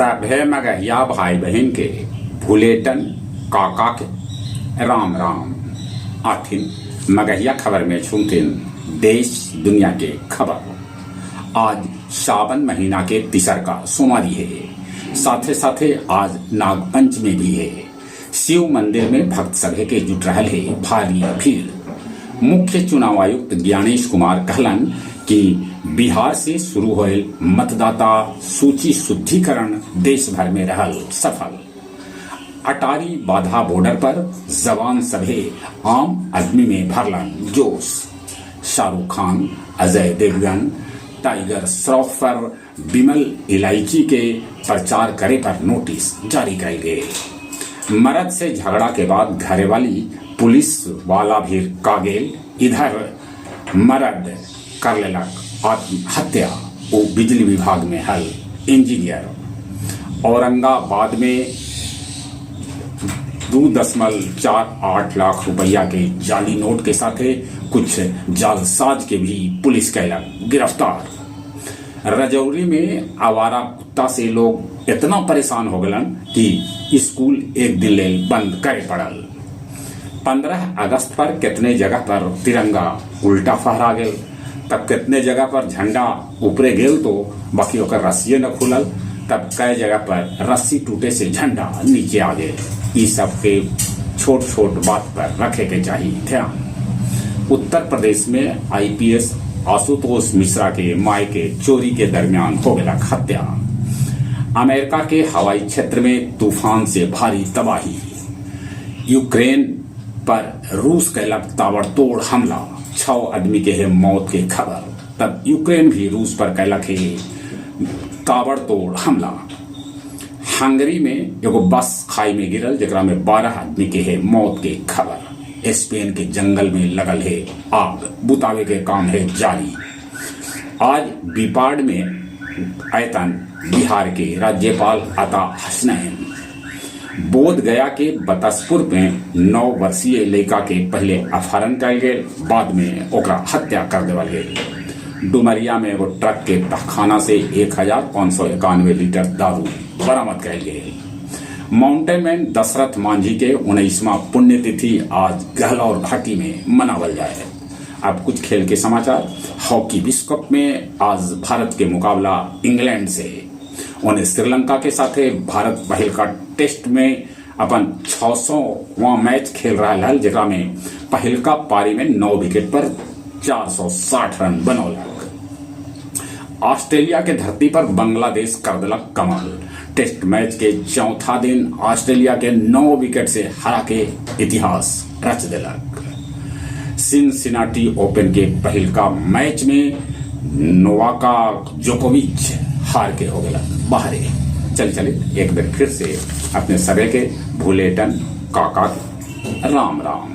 सभे मगहिया भाई बहन के भूलेटन काका के राम राम। आथिन मगहिया खबर में छूटिन देश दुनिया के खबर। आज सावन महीना के तीसर का सोमवारी है, साथे साथे आज नागपंचमी भी है। शिव मंदिर में भक्त सभे के जुट रहल है भारी भीड़। मुख्य चुनाव आयुक्त ज्ञानेश कुमार कहलन कि बिहार से शुरू होल मतदाता सूची शुद्धिकरण देश भर में रहल सफल। अटारी बाधा बॉर्डर पर जवान सभे आम आदमी में भरलन जोश। शाहरुख खान, अजय देवगन टाइगर श्रॉफ पर बिमल इलायची के प्रचार करे पर नोटिस जारी कर गए। मर्द से झगड़ा के बाद घरे वाली पुलिस वाला भी कागेल। इधर मर्द कर लेलक आत्महत्या, वो बिजली विभाग में हल इंजीनियर। औरंगाबाद में 2.48 लाख रुपया के जाली नोट के साथ कुछ जालसाज के भी पुलिस कैलक गिरफ्तार। रजौरी में आवारा कुत्ता से लोग इतना परेशान हो गलन कि स्कूल एक दिन ले बंद करे पड़ल। 15 अगस्त पर कितने जगह पर तिरंगा उल्टा फहरा गए, तब कितने जगह पर झंडा ऊपरे गेल तो बाकी ओकर रस्सिये न खुलल, तब कई जगह पर रस्सी टूटे से झंडा नीचे आ गए। इस सब के छोट छोट बात पर रखे के चाहिए ध्यान। उत्तर प्रदेश में आईपीएस आशुतोष मिश्रा के माय के चोरी के दरमियान हो गया हत्या। अमेरिका के हवाई क्षेत्र में तूफान से भारी तबाही। यूक्रेन पर रूस कैलक ताबड़तोड़ हमला, 6 आदमी के है मौत के खबर। तब यूक्रेन भी रूस पर कैलक है ताबड़तोड़ हमला। हंगरी में एगो बस खाई में गिरल, जरा में 12 आदमी के है मौत के खबर। स्पेन के जंगल में लगल है आग, बुतावे के काम है जारी। आज बीपाड़ में आयतन बिहार के राज्यपाल अता हसनैन। बोध गया के बतसपुर में 9 वर्षीय लड़का के पहले अपहरण कल गए, बाद में ओकरा हत्या कर देवल गए। डुमरिया में एगो ट्रक के तहखाना से 1591 लीटर दारू बरामद कल गए। माउंटेन मैन दशरथ मांझी के 19वां पुण्यतिथि आज गहलौर घाटी में मनावल जाए। अब कुछ खेल के समाचार। हॉकी विश्व कप में आज भारत के मुकाबला इंग्लैंड से। उन्हें श्रीलंका के साथ भारत पहल का टेस्ट में अपन 600वां मैच खेल रहा है, जरा में पहल का पारी में 9 विकेट पर 460 रन बनौलक। ऑस्ट्रेलिया के धरती पर बांग्लादेश कर दिलक कमाल। टेस्ट मैच के चौथा दिन ऑस्ट्रेलिया के 9 विकेट से हरा के इतिहास रच दिलक। सिनसिनाटी ओपन के पहल का मैच में नोवाक जोकोविच हार के हो गया बाहरे। चले एक बार फिर से अपने सभी के भूलेटन काका राम राम।